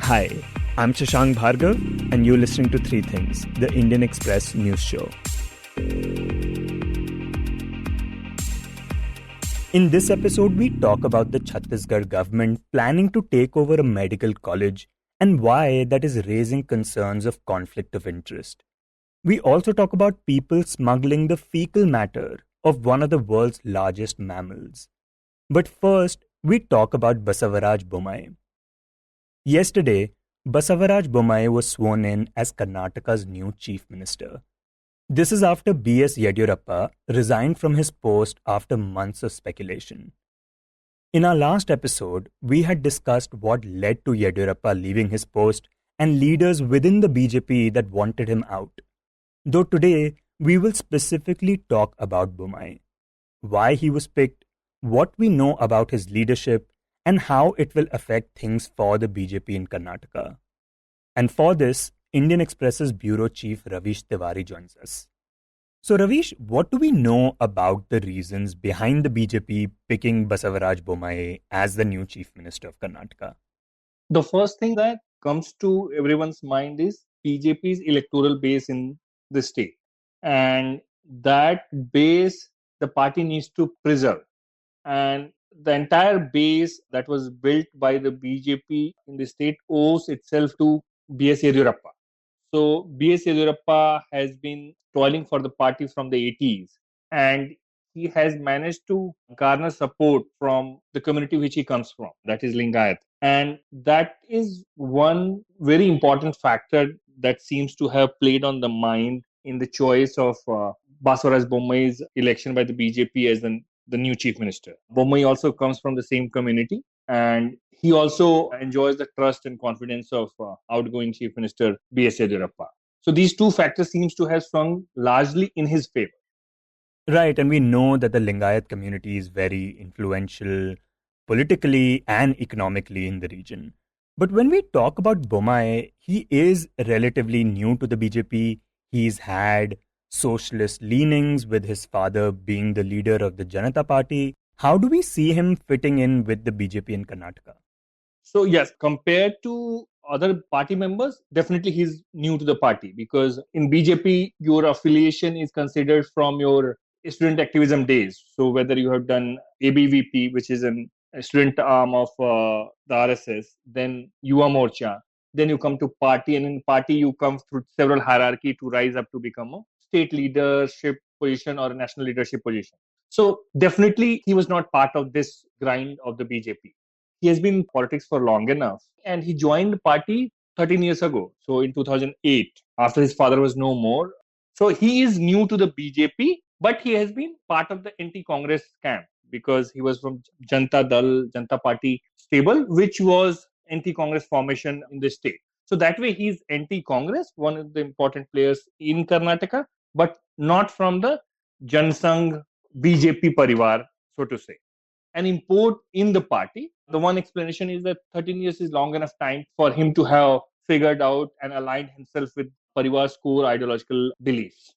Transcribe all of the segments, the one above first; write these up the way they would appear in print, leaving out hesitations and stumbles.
Hi, I'm Shashank Bhargav, and you're listening to Three Things, the Indian Express news show. In this episode, we talk about the Chhattisgarh government planning to take over a medical college and why that is raising concerns of conflict of interest. We also talk about people smuggling the fecal matter of one of the world's largest mammals. But first, we talk about Basavaraj Bommai. Yesterday, Basavaraj Bommai was sworn in as Karnataka's new chief minister. This is after B.S. Yediyurappa resigned from his post after months of speculation. In our last episode, we had discussed what led to Yediyurappa leaving his post and leaders within the BJP that wanted him out. Though today, we will specifically talk about Bommai, why he was picked, what we know about his leadership, and how it will affect things for the BJP in Karnataka. And for this, Indian Express's bureau chief Ravish Tiwari joins us. So Ravish, what do we know about the reasons behind the BJP picking Basavaraj Bommai as the new chief minister of Karnataka? The first thing that comes to everyone's mind is BJP's electoral base in the state. And that base, the party needs to preserve. And the entire base that was built by the BJP in the state owes itself to B.S. Yediyurappa. So B.S. Yediyurappa has been toiling for the party from the 80s, and he has managed to garner support from the community which he comes from, that is Lingayat. And that is one very important factor that seems to have played on the mind in the choice of Basavaraj Bommai's election by the BJP as the new chief minister. Bommai also comes from the same community, and he also enjoys the trust and confidence of outgoing chief minister B.S. Yediyurappa. So these two factors seems to have swung largely in his favor. Right, and we know that the Lingayat community is very influential politically and economically in the region. But when we talk about Bommai, he is relatively new to the BJP. He's had socialist leanings with his father being the leader of the Janata Party. How do we see him fitting in with the BJP in Karnataka? So yes, compared to other party members, definitely he's new to the party, because in BJP, your affiliation is considered from your student activism days. So whether you have done ABVP, which is a student arm of the RSS, then Yuva Morcha, then you come to party, and in party you come through several hierarchy to rise up to become a state leadership position or a national leadership position. So definitely he was not part of this grind of the BJP. He has been in politics for long enough, and he joined the party 13 years ago. So in 2008, after his father was no more. So he is new to the BJP, but he has been part of the anti-Congress camp because he was from Janata Dal, Janata Party stable, which was anti-Congress formation in the state. So that way he's anti-Congress, one of the important players in Karnataka, but not from the Jansangh BJP Parivar, so to say. An import in the party. The one explanation is that 13 years is long enough time for him to have figured out and aligned himself with Parivar's core ideological beliefs.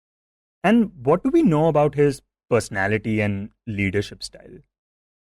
And what do we know about his personality and leadership style?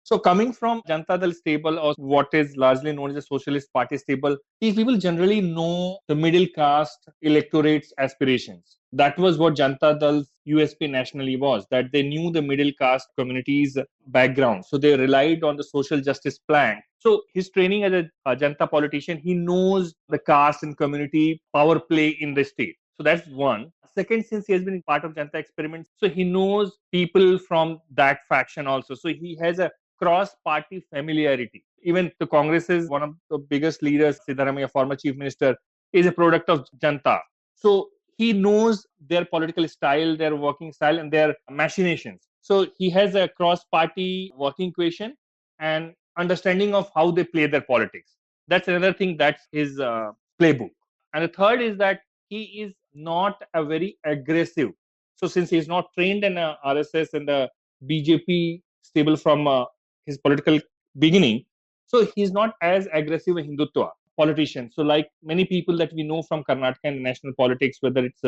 So coming from Janata Dal stable, or what is largely known as the Socialist Party stable, these people generally know the middle caste electorate's aspirations. That was what Janata Dal's USP nationally was, that they knew the middle caste community's background. So they relied on the social justice plan. So his training as a Janata politician, he knows the caste and community power play in the state. So that's one. Second, since he has been part of Janata experiments, so he knows people from that faction also. So he has a cross-party familiarity. Even the Congress is one of the biggest leaders, Siddaramaiah, former chief minister, is a product of Janata. So he knows their political style, their working style, and their machinations. So he has a cross-party working equation and understanding of how they play their politics. That's another thing, that's his playbook. And the third is that he is not a very aggressive. So since he is not trained in RSS and the BJP stable from his political beginning, so he's not as aggressive a Hindutva politician. So like many people that we know from Karnataka and national politics, whether it's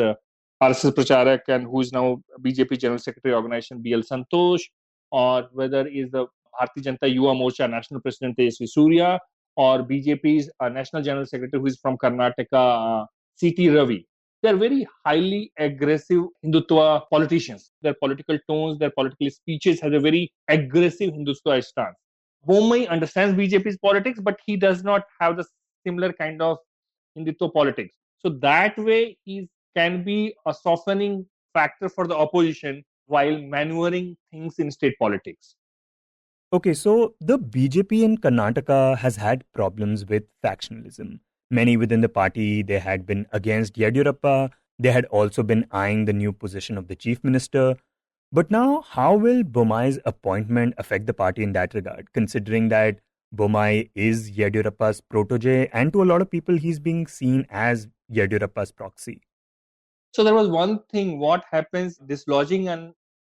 RSS Pracharak and who is now BJP General Secretary Organization BL Santosh, or whether is the Bharatiya Janata Yuva Morcha National President Tejasvi Surya, or BJP's National General Secretary, who is from Karnataka, C.T. Ravi. They're very highly aggressive Hindutva politicians. Their political tones, their political speeches has a very aggressive Hindutva stance. Bommai understands BJP's politics, but he does not have the similar kind of Hindutva politics. So that way, he can be a softening factor for the opposition while maneuvering things in state politics. Okay, so the BJP in Karnataka has had problems with factionalism. Many within the party, they had been against Yediyurappa. They had also been eyeing the new position of the chief minister. But now, how will Bommai's appointment affect the party in that regard, considering that Bommai is Yediyurappa's protege and to a lot of people, he's being seen as Yediyurappa's proxy? So there was one thing, what happens, dislodging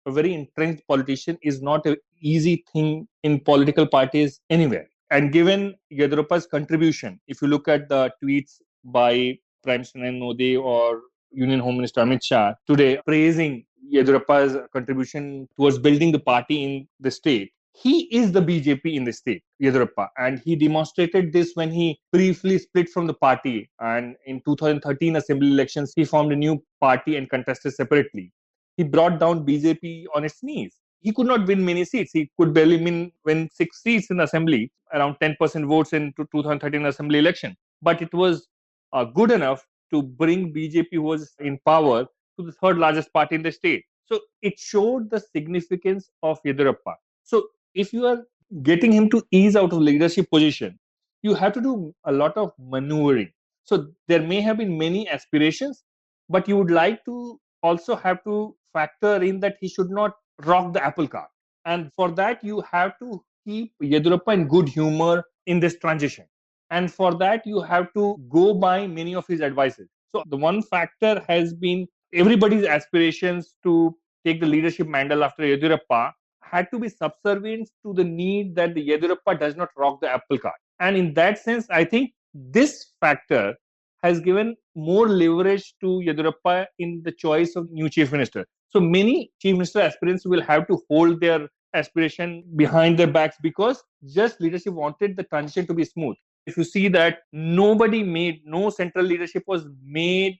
a very entrenched politician is not an easy thing in political parties anywhere. And given Yediyurappa's contribution, if you look at the tweets by Prime Minister Narendra Modi or Union Home Minister Amit Shah today praising Yediyurappa's contribution towards building the party in the state, he is the BJP in the state, Yediyurappa, and he demonstrated this when he briefly split from the party. And in 2013 assembly elections, he formed a new party and contested separately. He brought down BJP on its knees. He could not win many seats. He could barely win 6 seats in assembly, around 10% votes in 2013 assembly election. But it was good enough to bring BJP, who was in power, to the third largest party in the state. So it showed the significance of Yediyurappa. So if you are getting him to ease out of leadership position, you have to do a lot of maneuvering. So there may have been many aspirations, but you would like to also have to factor in that he should not rock the apple cart. And for that, you have to keep Yediyurappa in good humor in this transition. And for that, you have to go by many of his advices. So the one factor has been everybody's aspirations to take the leadership mantle after Yediyurappa had to be subservient to the need that the Yediyurappa does not rock the apple cart. And in that sense, I think this factor has given more leverage to Yediyurappa in the choice of new chief minister. So many chief minister aspirants will have to hold their aspiration behind their backs because just leadership wanted the transition to be smooth. If you see that no central leadership was made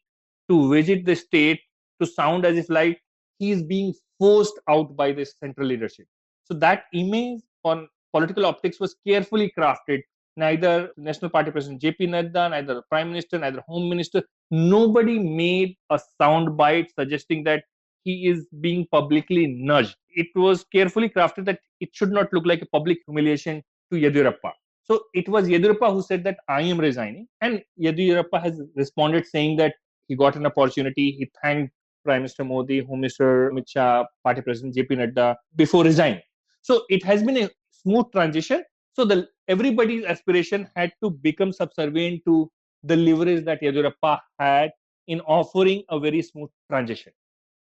to visit the state to sound as if like he is being forced out by this central leadership. So that image on political optics was carefully crafted. Neither National Party President JP Nadda, neither the Prime Minister, neither Home Minister, nobody made a sound bite suggesting that he is being publicly nudged. It was carefully crafted that it should not look like a public humiliation to Yediyurappa. So it was Yediyurappa who said that I am resigning, and Yediyurappa has responded saying that he got an opportunity. He thanked Prime Minister Modi, Home Minister Amit Shah, Party President JP Nadda before resigning. So it has been a smooth transition. So everybody's aspiration had to become subservient to the leverage that Yediyurappa had in offering a very smooth transition.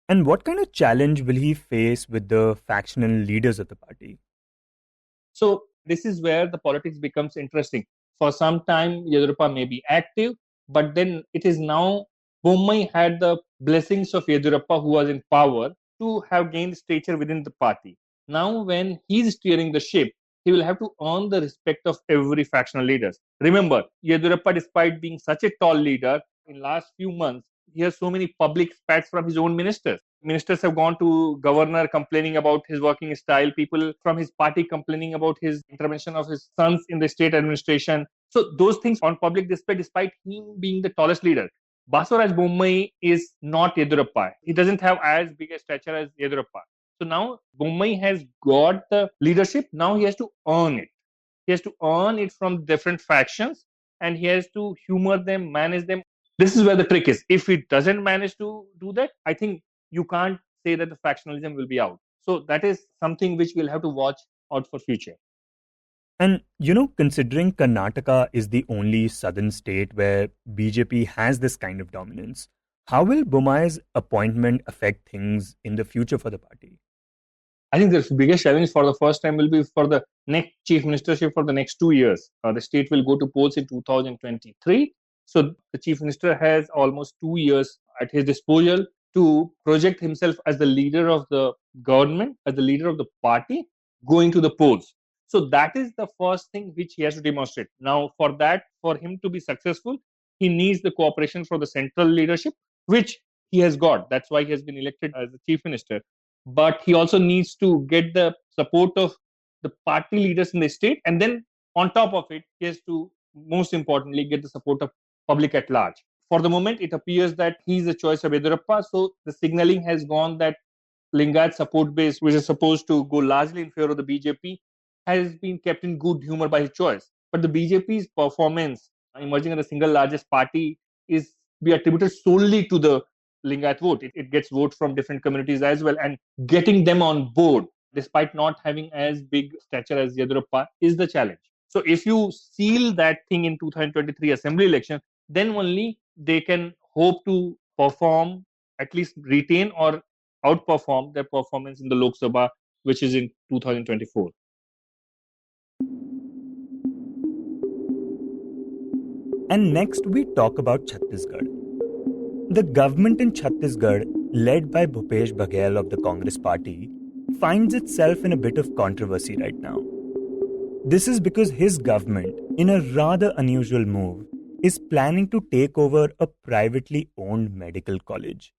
And what kind of challenge will he face with the factional leaders of the party? So this is where the politics becomes interesting. For some time, Yediyurappa may be active, but then it is now Bommai had the blessings of Yediyurappa, who was in power, to have gained stature within the party. Now, when he's steering the ship, he will have to earn the respect of every factional leaders. Remember, Yediyurappa, despite being such a tall leader, in last few months, he has so many public spats from his own ministers. Ministers have gone to governor complaining about his working style, people from his party complaining about his intervention of his sons in the state administration. So those things on public display, despite him being the tallest leader. Basuraj Bommai is not Yediyurappa. He doesn't have as big a stature as Yediyurappa. So now Bommai has got the leadership. Now he has to earn it. He has to earn it from different factions, and he has to humor them, manage them. This is where the trick is. If he doesn't manage to do that, I think you can't say that the factionalism will be out. So that is something which we'll have to watch out for future. And, considering Karnataka is the only southern state where BJP has this kind of dominance, how will Bommai's appointment affect things in the future for the party? I think the biggest challenge for the first time will be for the next chief ministership for the next 2 years. The state will go to polls in 2023. So the chief minister has almost 2 years at his disposal to project himself as the leader of the government, as the leader of the party, going to the polls. So that is the first thing which he has to demonstrate. Now, for that, for him to be successful, he needs the cooperation from the central leadership, which he has got. That's why he has been elected as the chief minister. But he also needs to get the support of the party leaders in the state. And then on top of it, he has to, most importantly, get the support of public at large. For the moment, it appears that he's the choice of Yediyurappa. So the signaling has gone that Lingayat support base, which is supposed to go largely in favor of the BJP, has been kept in good humor by his choice. But the BJP's performance, emerging as the single largest party, is be attributed solely to the Lingayat vote. It gets votes from different communities as well, and getting them on board, despite not having as big stature as Yediyurappa, is the challenge. So if you seal that thing in 2023 assembly election, then only they can hope to perform, at least retain or outperform their performance in the Lok Sabha, which is in 2024. And next, we talk about Chhattisgarh. The government in Chhattisgarh, led by Bhupesh Baghel of the Congress Party, finds itself in a bit of controversy right now. This is because his government, in a rather unusual move, is planning to take over a privately owned medical college.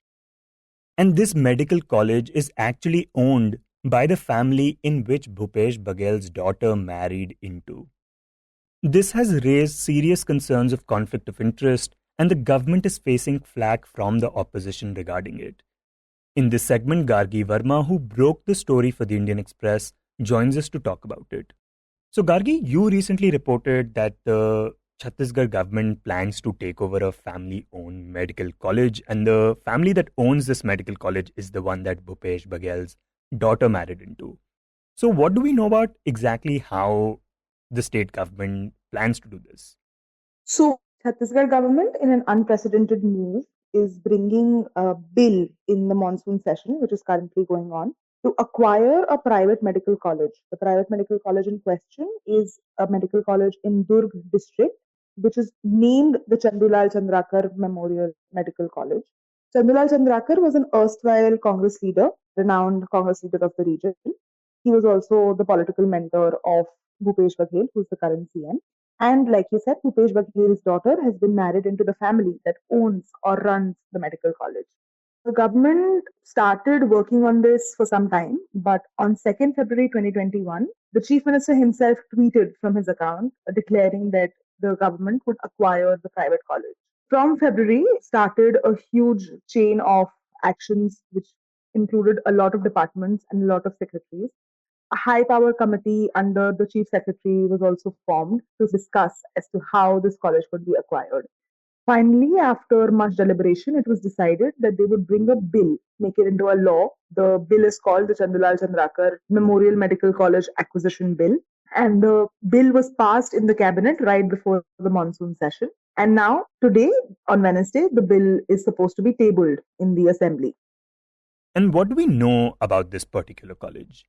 And this medical college is actually owned by the family in which Bhupesh Baghel's daughter married into. This has raised serious concerns of conflict of interest, and the government is facing flack from the opposition regarding it. In this segment, Gargi Verma, who broke the story for the Indian Express, joins us to talk about it. So, Gargi, you recently reported that the Chhattisgarh government plans to take over a family-owned medical college, and the family that owns this medical college is the one that Bhupesh Baghel's daughter married into. So, what do we know about exactly how the state government plans to do this? So, Chhattisgarh government, in an unprecedented move, is bringing a bill in the monsoon session, which is currently going on, to acquire a private medical college. The private medical college in question is a medical college in Durg district, which is named the Chandulal Chandrakar Memorial Medical College. Chandulal Chandrakar was an erstwhile Congress leader, renowned Congress leader of the region. He was also the political mentor of Bhupesh Baghel, who's the current CM. And like you said, Bhupesh Baghel's daughter has been married into the family that owns or runs the medical college. The government started working on this for some time, but on 2nd February 2021, the chief minister himself tweeted from his account declaring that the government would acquire the private college. From February started a huge chain of actions which included a lot of departments and a lot of secretaries. A high power committee under the chief secretary was also formed to discuss as to how this college could be acquired. Finally, after much deliberation, it was decided that they would bring a bill, make it into a law. The bill is called the Chandulal Chandrakar Memorial Medical College Acquisition Bill. And the bill was passed in the cabinet right before the monsoon session. And now, today, on Wednesday, the bill is supposed to be tabled in the assembly. And what do we know about this particular college?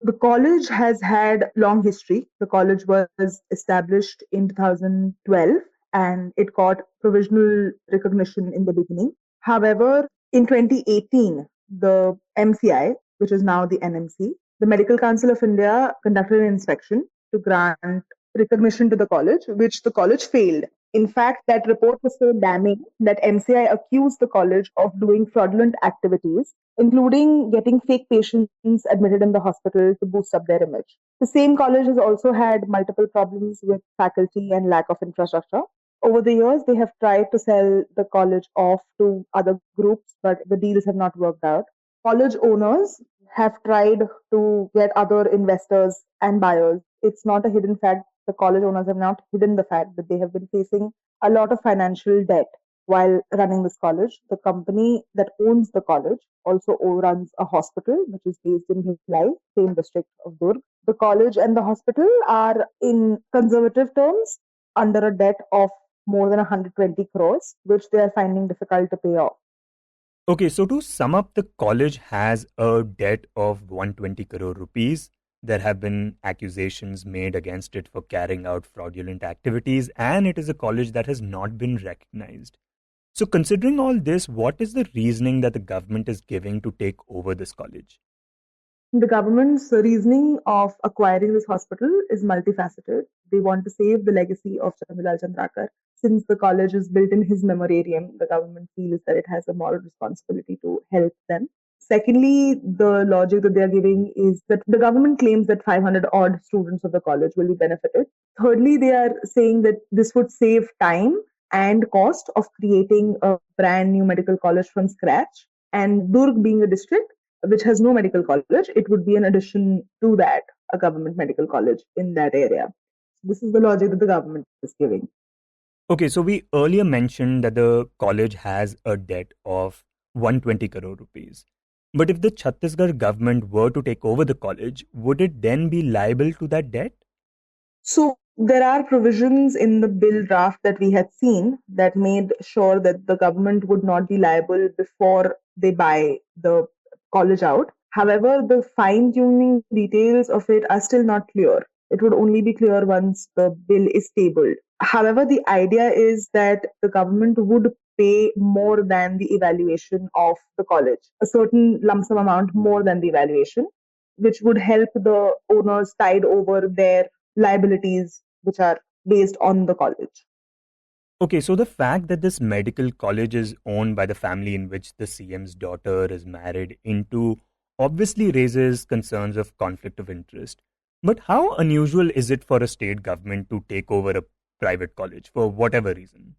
The college has had long history. The college was established in 2012 and it got provisional recognition in the beginning. However, in 2018, the MCI, which is now the NMC, the Medical Council of India conducted an inspection to grant recognition to the college, which the college failed. In fact, that report was so damning that MCI accused the college of doing fraudulent activities, including getting fake patients admitted in the hospital to boost up their image. The same college has also had multiple problems with faculty and lack of infrastructure. Over the years, they have tried to sell the college off to other groups, but the deals have not worked out. College owners have tried to get other investors and buyers. It's not a hidden fact. The college owners have not hidden the fact that they have been facing a lot of financial debt while running this college. The company that owns the college also runs a hospital, which is based in Bhilai, same district of Durg. The college and the hospital are, in conservative terms, under a debt of more than 120 crores, which they are finding difficult to pay off. Okay, so to sum up, the college has a debt of 120 crore rupees. There have been accusations made against it for carrying out fraudulent activities, and it is a college that has not been recognized. So considering all this, what is the reasoning that the government is giving to take over this college? The government's reasoning of acquiring this hospital is multifaceted. They want to save the legacy of Chandulal Chandrakar. Since the college is built in his memoriam, the government feels that it has a moral responsibility to help them. Secondly, the logic that they are giving is that the government claims that 500 odd students of the college will be benefited. Thirdly, they are saying that this would save time and cost of creating a brand new medical college from scratch. And Durg being a district which has no medical college, it would be an addition to that, a government medical college in that area. This is the logic that the government is giving. Okay, so we earlier mentioned that the college has a debt of 120 crore rupees. But if the Chhattisgarh government were to take over the college, would it then be liable to that debt? So there are provisions in the bill draft that we had seen that made sure that the government would not be liable before they buy the college out. However, the fine-tuning details of it are still not clear. It would only be clear once the bill is tabled. However, the idea is that the government would pay more than the evaluation of the college, a certain lump sum amount more than the evaluation, which would help the owners tide over their liabilities which are based on the college. Okay, so the fact that this medical college is owned by the family in which the CM's daughter is married into obviously raises concerns of conflict of interest. But how unusual is it for a state government to take over a private college for whatever reason?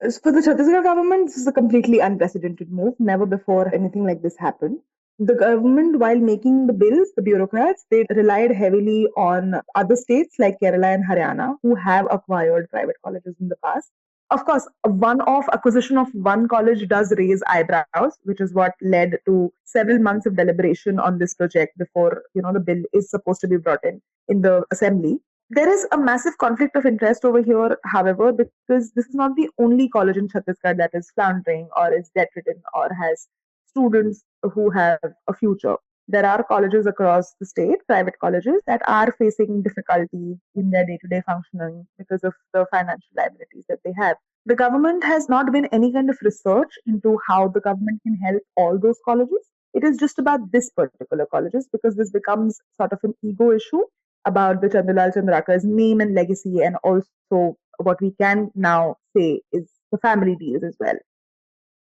As for the Chhattisgarh government, this is a completely unprecedented move. Never before anything like this happened. The government, while making the bills, the bureaucrats, they relied heavily on other states like Kerala and Haryana, who have acquired private colleges in the past. Of course, a one-off acquisition of one college does raise eyebrows, which is what led to several months of deliberation on this project before the bill is supposed to be brought in the assembly. There is a massive conflict of interest over here, however, because this is not the only college in Chhattisgarh that is floundering or is debt ridden or has students who have a future. There are colleges across the state, private colleges, that are facing difficulties in their day to day functioning because of the financial liabilities that they have. The government has not been any kind of research into how the government can help all those colleges. It is just about this particular colleges because this becomes sort of an ego issue about the Chandulal Chandrakar's name and legacy, and also what we can now say is the family deals as well.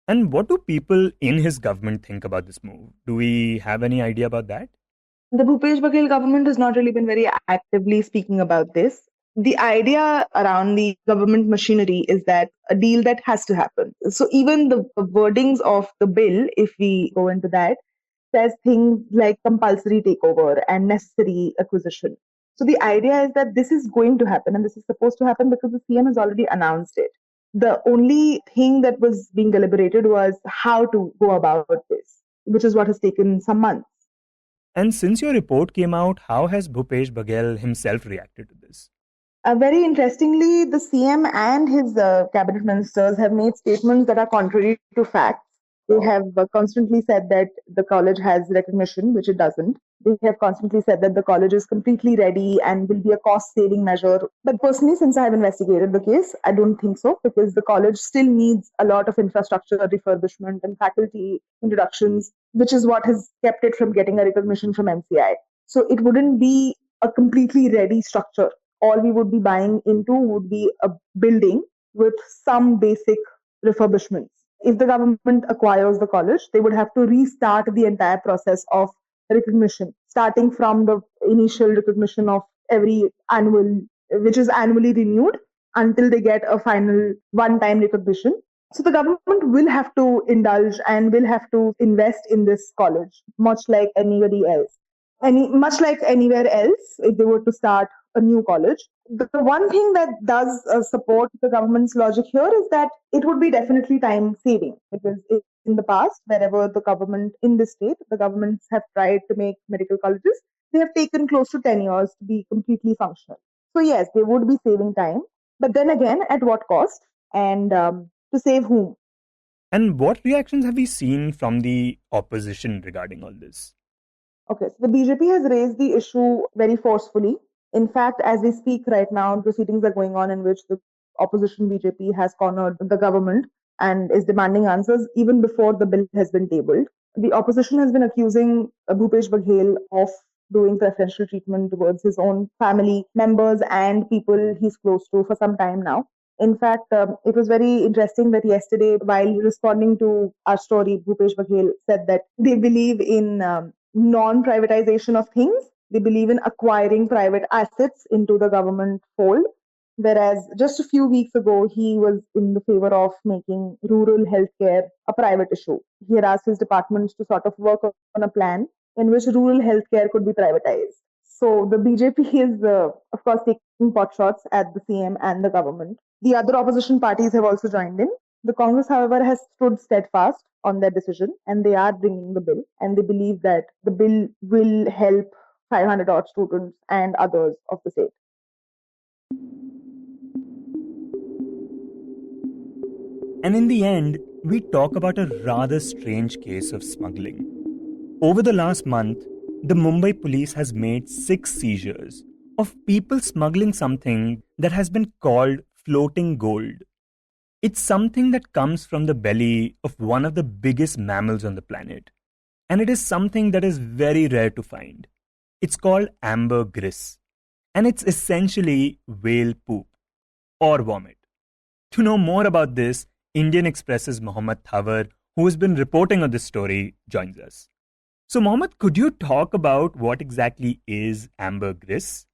And what do people in his government think about this move? Do we have any idea about that? The Bhupesh Baghel government has not really been very actively speaking about this. The idea around the government machinery is that a deal that has to happen. So even the wordings of the bill, if we go into that, says things like compulsory takeover and necessary acquisition. So the idea is that this is going to happen and this is supposed to happen because the CM has already announced it. The only thing that was being deliberated was how to go about this, which is what has taken some months. And since your report came out, how has Bhupesh Baghel himself reacted to this? Very interestingly, the CM and his cabinet ministers have made statements that are contrary to facts. They have constantly said that the college has recognition, which it doesn't. They have constantly said that the college is completely ready and will be a cost-saving measure. But personally, since I have investigated the case, I don't think so, because the college still needs a lot of infrastructure refurbishment and faculty introductions, which is what has kept it from getting a recognition from MCI. So it wouldn't be a completely ready structure. All we would be buying into would be a building with some basic refurbishments. If the government acquires the college, they would have to restart the entire process of recognition, starting from the initial recognition of every annual, which is annually renewed until they get a final one-time recognition. So the government will have to indulge and will have to invest in this college, much like anybody else. Much like anywhere else, if they were to start a new college. The one thing that does support the government's logic here is that it would be definitely time saving, because in the past, wherever the government in the state, the governments have tried to make medical colleges, they have taken close to 10 years to be completely functional. So yes, they would be saving time, but then again, at what cost, and to save whom? And what reactions have we seen from the opposition regarding all this? Okay, so the BJP has raised the issue very forcefully. In fact, as we speak right now, proceedings are going on in which the opposition BJP has cornered the government and is demanding answers even before the bill has been tabled. The opposition has been accusing Bhupesh Baghel of doing preferential treatment towards his own family members and people he's close to for some time now. In fact, it was very interesting that yesterday, while responding to our story, Bhupesh Baghel said that they believe in non-privatization of things. They believe in acquiring private assets into the government fold. Whereas just a few weeks ago, he was in the favor of making rural healthcare a private issue. He had asked his departments to sort of work on a plan in which rural healthcare could be privatized. So the BJP is, of course, taking pot shots at the CM and the government. The other opposition parties have also joined in. The Congress, however, has stood steadfast on their decision and they are bringing the bill. And they believe that the bill will help 500 odd students and others of the state. And in the end, we talk about a rather strange case of smuggling. Over the last month, the Mumbai police has made 6 seizures of people smuggling something that has been called floating gold. It's something that comes from the belly of one of the biggest mammals on the planet. And it is something that is very rare to find. It's called ambergris. And it's essentially whale poop or vomit. To know more about this, Indian Express's Mohammad Thawar, who has been reporting on this story, joins us. So, Mohammad, could you talk about what exactly is ambergris?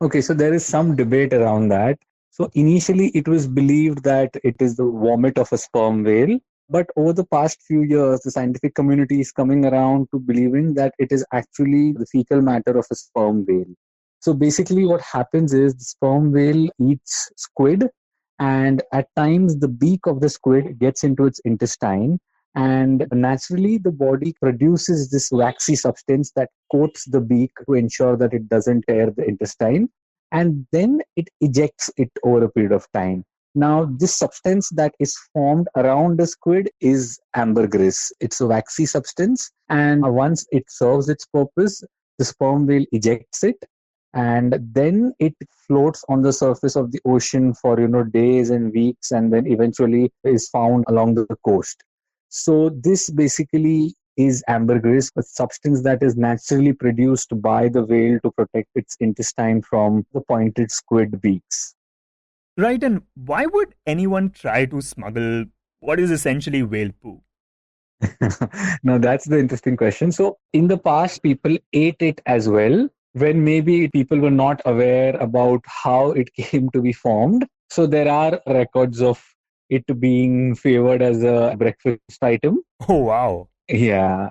Okay, so there is some debate around that. So initially it was believed that it is the vomit of a sperm whale. But over the past few years, the scientific community is coming around to believing that it is actually the fecal matter of a sperm whale. So basically what happens is the sperm whale eats squid, and at times the beak of the squid gets into its intestine, and naturally the body produces this waxy substance that coats the beak to ensure that it doesn't tear the intestine, and then it ejects it over a period of time. Now, this substance that is formed around the squid is ambergris. It's a waxy substance, and once it serves its purpose, the sperm whale ejects it, and then it floats on the surface of the ocean for days and weeks, and then eventually is found along the coast. So this basically is ambergris, a substance that is naturally produced by the whale to protect its intestine from the pointed squid beaks. Right, and why would anyone try to smuggle what is essentially whale poo? Now, that's the interesting question. So, in the past, people ate it as well when maybe people were not aware about how it came to be formed. So, there are records of it being favored as a breakfast item. Oh, wow. Yeah.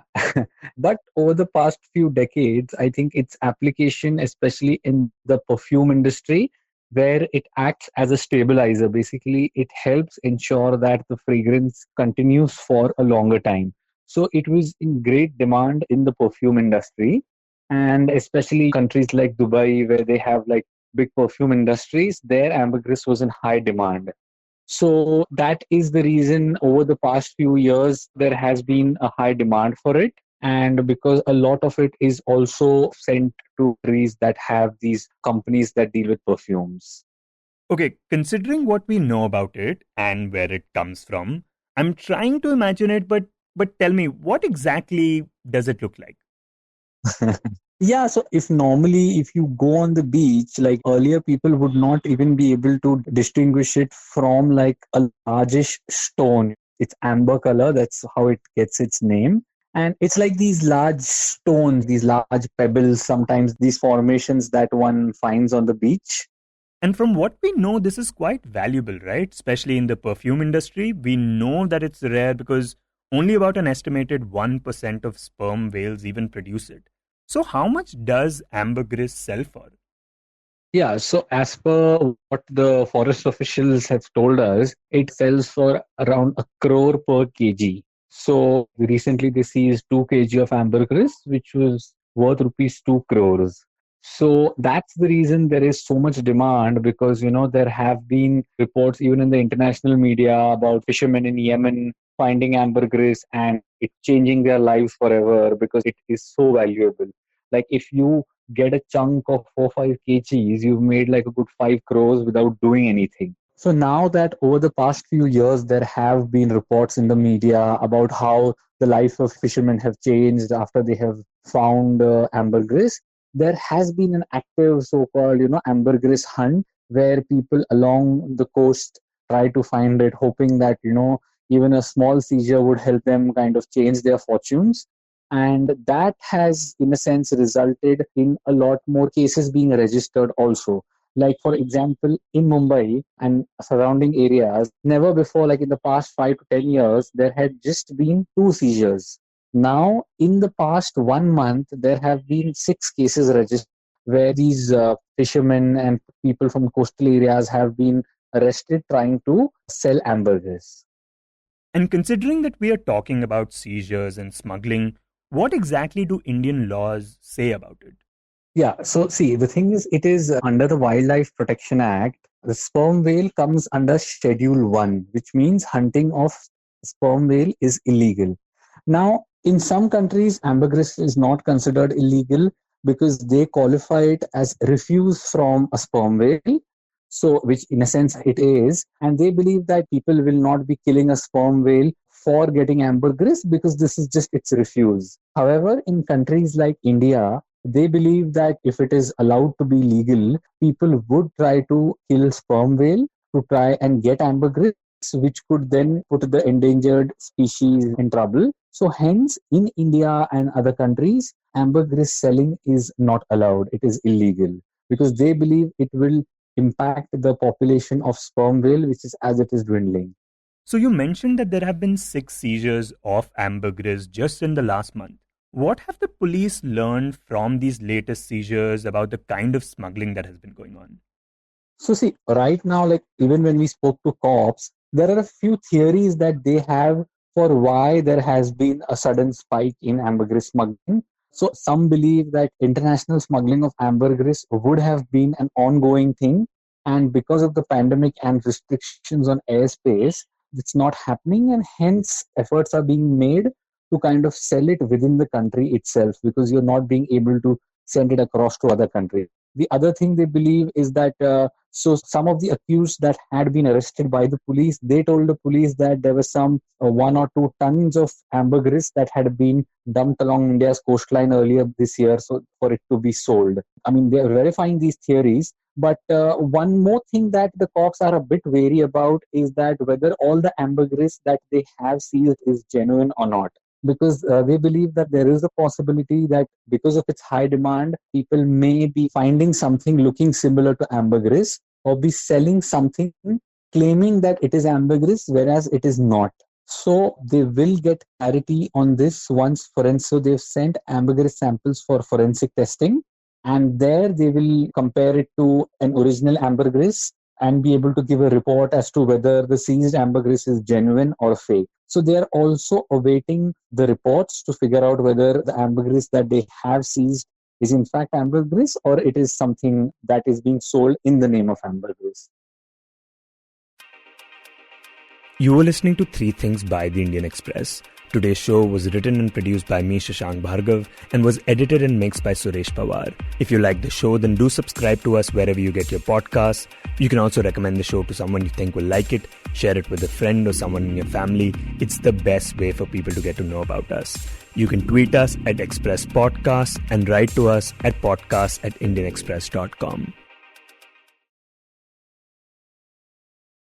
But over the past few decades, I think its application, especially in the perfume industry, where it acts as a stabilizer. Basically, it helps ensure that the fragrance continues for a longer time. So it was in great demand in the perfume industry, and especially countries like Dubai, where they have like big perfume industries, their ambergris was in high demand. So that is the reason over the past few years there has been a high demand for it. And because a lot of it is also sent to countries that have these companies that deal with perfumes. Okay, considering what we know about it and where it comes from, I'm trying to imagine it, but tell me, what exactly does it look like? Yeah, so if normally if you go on the beach, like earlier people would not even be able to distinguish it from like a largish stone. It's amber color, that's how it gets its name. And it's like these large stones, these large pebbles, sometimes these formations that one finds on the beach. And from what we know, this is quite valuable, right? Especially in the perfume industry. We know that it's rare because only about an estimated 1% of sperm whales even produce it. So, how much does ambergris sell for? Yeah, so as per what the forest officials have told us, it sells for around a crore per kg. So recently they seized 2 kg of ambergris, which was worth rupees 2 crores. So that's the reason there is so much demand, because there have been reports even in the international media about fishermen in Yemen finding ambergris and it changing their lives forever because it is so valuable. Like if you get a chunk of 4 5 kgs, you've made like a good 5 crores without doing anything. So now that over the past few years, there have been reports in the media about how the life of fishermen have changed after they have found ambergris, there has been an active so-called, ambergris hunt where people along the coast try to find it, hoping that, even a small seizure would help them kind of change their fortunes. And that has, in a sense, resulted in a lot more cases being registered also. Like, for example, in Mumbai and surrounding areas, never before, like in the past 5 to 10 years, there had just been 2 seizures. Now, in the past 1 month, there have been 6 cases registered where these fishermen and people from coastal areas have been arrested trying to sell ambergris. And considering that we are talking about seizures and smuggling, what exactly do Indian laws say about it? Yeah, so see, the thing is, it is under the Wildlife Protection Act, the sperm whale comes under Schedule 1, which means hunting of sperm whale is illegal. Now, in some countries, ambergris is not considered illegal because they qualify it as refuse from a sperm whale. So, which in a sense it is, and they believe that people will not be killing a sperm whale for getting ambergris because this is just its refuse. However, in countries like India, they believe that if it is allowed to be legal, people would try to kill sperm whale to try and get ambergris, which could then put the endangered species in trouble. So hence, in India and other countries, ambergris selling is not allowed. It is illegal because they believe it will impact the population of sperm whale, which is as it is dwindling. So you mentioned that there have been 6 seizures of ambergris just in the last month. What have the police learned from these latest seizures about the kind of smuggling that has been going on? So see, right now, like even when we spoke to cops, there are a few theories that they have for why there has been a sudden spike in ambergris smuggling. So some believe that international smuggling of ambergris would have been an ongoing thing, and because of the pandemic and restrictions on airspace, it's not happening, and hence efforts are being made to kind of sell it within the country itself because you're not being able to send it across to other countries. The other thing they believe is that so some of the accused that had been arrested by the police, they told the police that there was some 1 or 2 tons of ambergris that had been dumped along India's coastline earlier this year, so for it to be sold. I mean, they are verifying these theories. But one more thing that the cops are a bit wary about is that whether all the ambergris that they have seized is genuine or not. Because they believe that there is a possibility that because of its high demand, people may be finding something looking similar to ambergris or be selling something claiming that it is ambergris, whereas it is not. So they will get clarity on this once so they've sent ambergris samples for forensic testing, and there they will compare it to an original ambergris and be able to give a report as to whether the seized ambergris is genuine or fake. So they are also awaiting the reports to figure out whether the ambergris that they have seized is in fact ambergris or it is something that is being sold in the name of ambergris. You were listening to 3 Things by The Indian Express. Today's show was written and produced by me, Shashank Bhargav, and was edited and mixed by Suresh Pawar. If you like the show, then do subscribe to us wherever you get your podcasts. You can also recommend the show to someone you think will like it, share it with a friend or someone in your family. It's the best way for people to get to know about us. You can tweet us at Express Podcasts and write to us at podcasts@indianexpress.com.